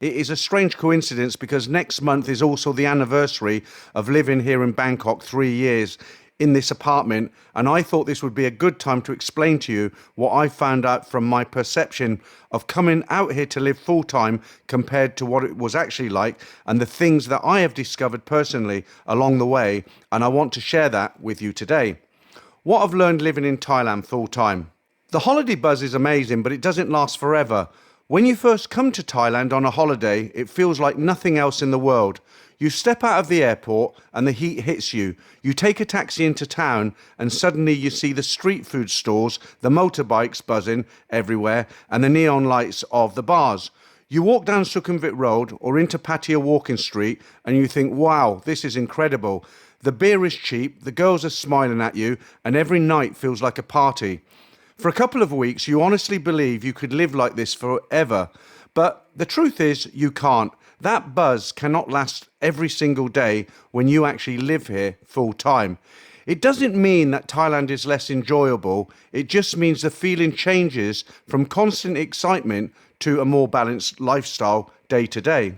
It is a strange coincidence because next month is also the anniversary of living here in Bangkok 3 years in this apartment, and I thought this would be a good time to explain to you what I found out from my perception of coming out here to live full time compared to what it was actually like, and the things that I have discovered personally along the way, and I want to share that with you today. What I've learned living in Thailand full time. The holiday buzz is amazing, but it doesn't last forever. When you first come to Thailand on a holiday, it feels like nothing else in the world. You step out of the airport and the heat hits you. You take a taxi into town and suddenly you see the street food stores, the motorbikes buzzing everywhere, and the neon lights of the bars. You walk down Sukhumvit Road or into Pattaya Walking Street and you think, wow, this is incredible. The beer is cheap, the girls are smiling at you, and every night feels like a party. For a couple of weeks, you honestly believe you could live like this forever. But the truth is, you can't. That buzz cannot last every single day when you actually live here full time. It doesn't mean that Thailand is less enjoyable. It just means the feeling changes from constant excitement to a more balanced lifestyle day to day.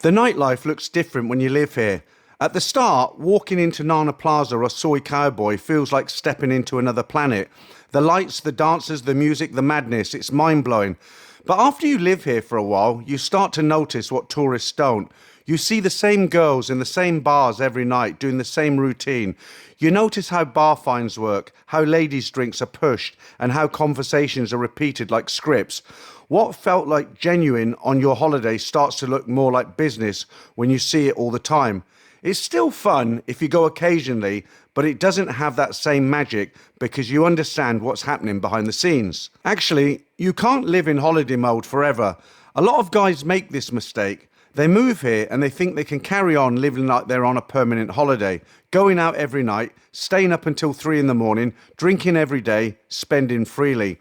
The nightlife looks different when you live here. At the start, walking into Nana Plaza or Soy Cowboy feels like stepping into another planet. The lights, the dancers, the music, the madness, it's mind-blowing. But after you live here for a while, you start to notice what tourists don't. You see the same girls in the same bars every night doing the same routine. You notice how bar fines work, how ladies' drinks are pushed, and how conversations are repeated like scripts. What felt like genuine on your holiday starts to look more like business when you see it all the time. It's still fun if you go occasionally, but it doesn't have that same magic because you understand what's happening behind the scenes. Actually, you can't live in holiday mode forever. A lot of guys make this mistake. They move here and they think they can carry on living like they're on a permanent holiday, going out every night, staying up until 3 in the morning, drinking every day, spending freely.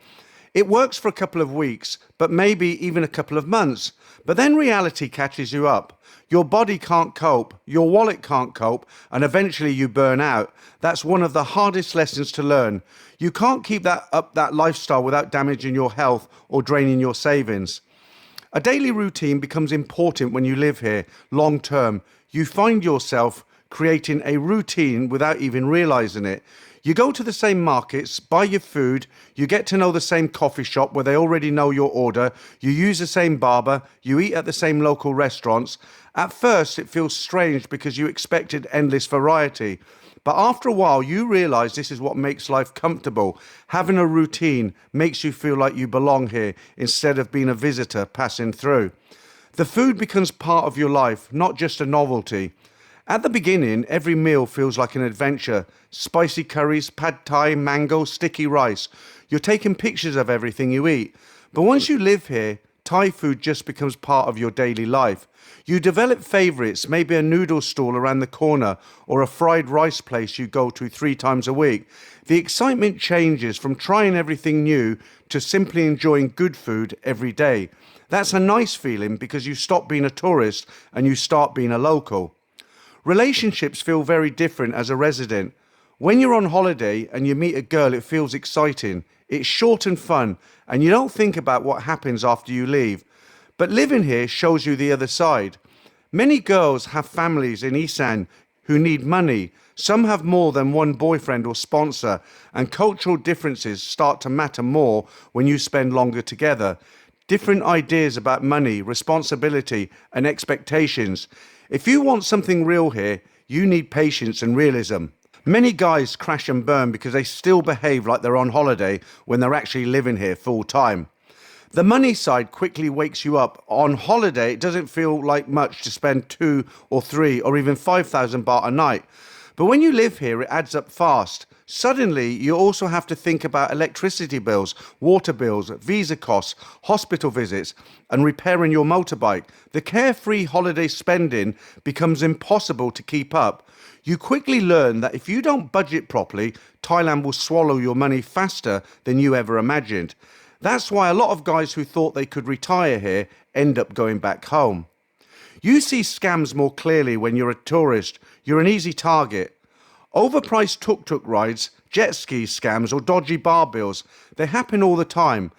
It works for a couple of weeks, but maybe even a couple of months. But then reality catches you up. Your body can't cope, your wallet can't cope, and eventually you burn out. That's one of the hardest lessons to learn. You can't keep that lifestyle without damaging your health or draining your savings. A daily routine becomes important when you live here long term. You find yourself creating a routine without even realizing it. You go to the same markets, buy your food, you get to know the same coffee shop where they already know your order, you use the same barber, you eat at the same local restaurants. At first, it feels strange because you expected endless variety. But after a while, you realize this is what makes life comfortable. Having a routine makes you feel like you belong here instead of being a visitor passing through. The food becomes part of your life, not just a novelty. At the beginning, every meal feels like an adventure. Spicy curries, pad thai, mango, sticky rice. You're taking pictures of everything you eat. But once you live here, Thai food just becomes part of your daily life. You develop favorites, maybe a noodle stall around the corner or a fried rice place you go to 3 times a week. The excitement changes from trying everything new to simply enjoying good food every day. That's a nice feeling because you stop being a tourist and you start being a local. Relationships feel very different as a resident. When you're on holiday and you meet a girl, it feels exciting. It's short and fun, and you don't think about what happens after you leave. But living here shows you the other side. Many girls have families in Isan who need money. Some have more than one boyfriend or sponsor, and cultural differences start to matter more when you spend longer together. Different ideas about money, responsibility, and expectations. If you want something real here, you need patience and realism. Many guys crash and burn because they still behave like they're on holiday when they're actually living here full time. The money side quickly wakes you up. On holiday, it doesn't feel like much to spend 2 or 3 or even 5,000 baht a night. But when you live here, it adds up fast. Suddenly, you also have to think about electricity bills, water bills, visa costs, hospital visits, and repairing your motorbike. The carefree holiday spending becomes impossible to keep up. You quickly learn that if you don't budget properly, Thailand will swallow your money faster than you ever imagined. That's why a lot of guys who thought they could retire here end up going back home. You see scams more clearly when you're a tourist. You're an easy target. Overpriced tuk-tuk rides, jet ski scams or dodgy bar bills, they happen all the time.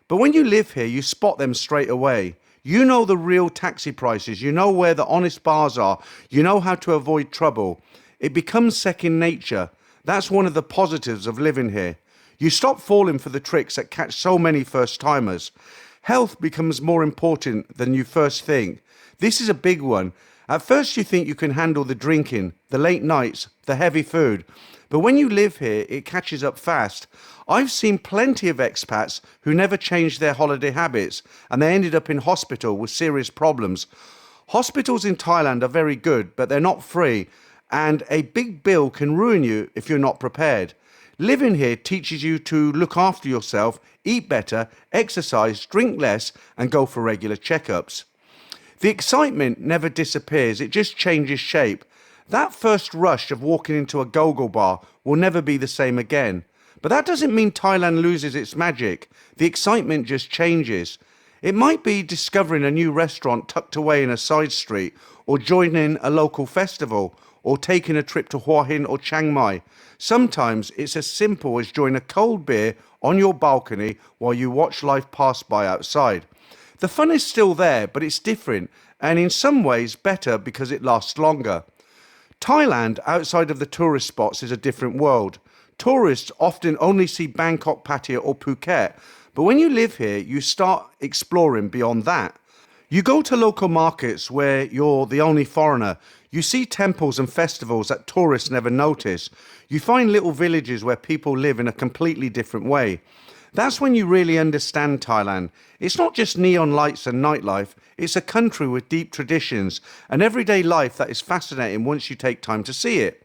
But when you live here, you spot them straight away. You know the real taxi prices. You know where the honest bars are. You know how to avoid trouble. It becomes second nature. That's one of the positives of living here. You stop falling for the tricks that catch so many first-timers. Health becomes more important than you first think. This is a big one. At first you think you can handle the drinking, the late nights, the heavy food. But when you live here, it catches up fast. I've seen plenty of expats who never changed their holiday habits and they ended up in hospital with serious problems. Hospitals in Thailand are very good, but they're not free, and a big bill can ruin you if you're not prepared. Living here teaches you to look after yourself, eat better, exercise, drink less, and go for regular checkups. The excitement never disappears, it just changes shape. That first rush of walking into a go-go bar will never be the same again. But that doesn't mean Thailand loses its magic. The excitement just changes. It might be discovering a new restaurant tucked away in a side street, or joining a local festival, or taking a trip to Hua Hin or Chiang Mai. Sometimes it's as simple as enjoying a cold beer on your balcony while you watch life pass by outside. The fun is still there, but it's different, and in some ways better because it lasts longer. Thailand, outside of the tourist spots, is a different world. Tourists often only see Bangkok, Pattaya or Phuket, but when you live here, you start exploring beyond that. You go to local markets where you're the only foreigner. You see temples and festivals that tourists never notice. You find little villages where people live in a completely different way. That's when you really understand Thailand. It's not just neon lights and nightlife, it's a country with deep traditions and everyday life that is fascinating once you take time to see it.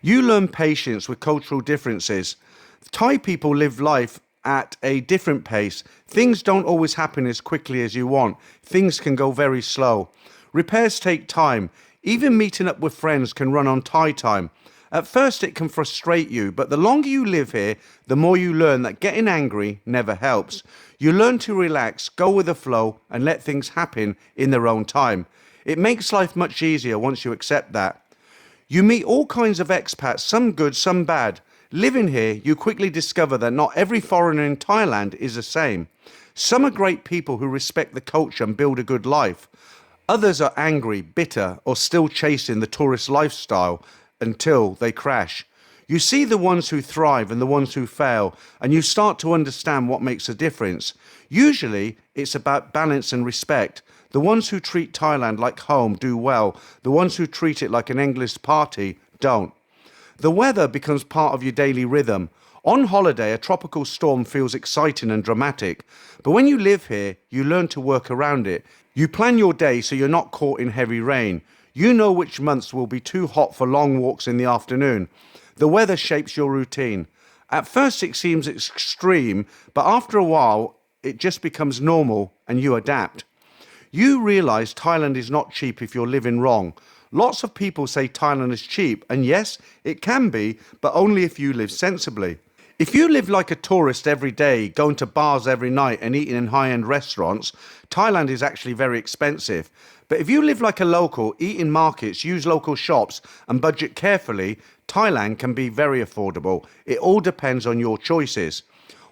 You learn patience with cultural differences. Thai people live life at a different pace. Things don't always happen as quickly as you want. Things can go very slow. Repairs take time. Even meeting up with friends can run on Thai time. At first it can frustrate you, but the longer you live here, the more you learn that getting angry never helps. You learn to relax, go with the flow, and let things happen in their own time. It makes life much easier once you accept that. You meet all kinds of expats, some good, some bad. Living here, you quickly discover that not every foreigner in Thailand is the same. Some are great people who respect the culture and build a good life. Others are angry, bitter, or still chasing the tourist lifestyle until they crash. You see the ones who thrive and the ones who fail, and you start to understand what makes a difference. Usually, it's about balance and respect. The ones who treat Thailand like home do well. The ones who treat it like an endless party don't. The weather becomes part of your daily rhythm. On holiday, a tropical storm feels exciting and dramatic, but when you live here, you learn to work around it. You plan your day so you're not caught in heavy rain. You know which months will be too hot for long walks in the afternoon. The weather shapes your routine. At first it seems extreme, but after a while it just becomes normal and you adapt. You realise Thailand is not cheap if you're living wrong. Lots of people say Thailand is cheap, and yes, it can be, but only if you live sensibly. If you live like a tourist every day, going to bars every night and eating in high-end restaurants, Thailand is actually very expensive. But if you live like a local, eat in markets, use local shops and budget carefully, Thailand can be very affordable. It all depends on your choices.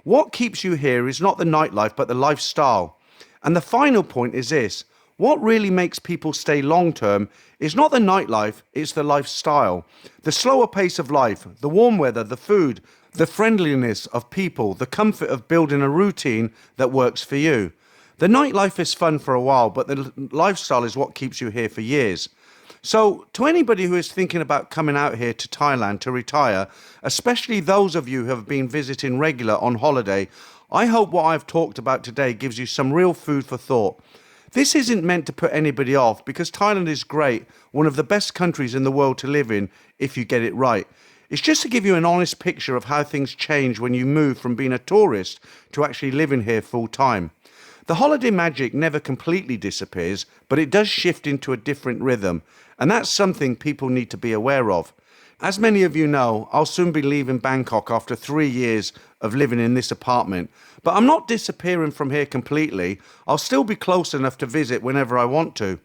What keeps you here is not the nightlife, but the lifestyle. And the final point is this: what really makes people stay long-term is not the nightlife, it's the lifestyle. The slower pace of life, the warm weather, the food, the friendliness of people, the comfort of building a routine that works for you. The nightlife is fun for a while, but the lifestyle is what keeps you here for years. So, to anybody who is thinking about coming out here to Thailand to retire, especially those of you who have been visiting regular on holiday, I hope what I've talked about today gives you some real food for thought. This isn't meant to put anybody off, because Thailand is great, one of the best countries in the world to live in if you get it right. It's just to give you an honest picture of how things change when you move from being a tourist to actually living here full time. The holiday magic never completely disappears, but it does shift into a different rhythm, and that's something people need to be aware of. As many of you know, I'll soon be leaving Bangkok after 3 years of living in this apartment, but I'm not disappearing from here completely. I'll still be close enough to visit whenever I want to.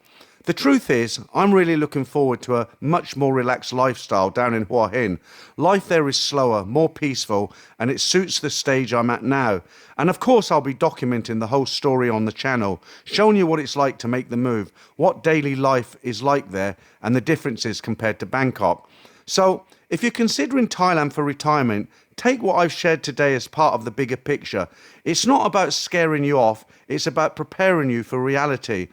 The truth is, I'm really looking forward to a much more relaxed lifestyle down in Hua Hin. Life there is slower, more peaceful, and it suits the stage I'm at now. And of course, I'll be documenting the whole story on the channel, showing you what it's like to make the move, what daily life is like there, and the differences compared to Bangkok. So, if you're considering Thailand for retirement, take what I've shared today as part of the bigger picture. It's not about scaring you off, it's about preparing you for reality.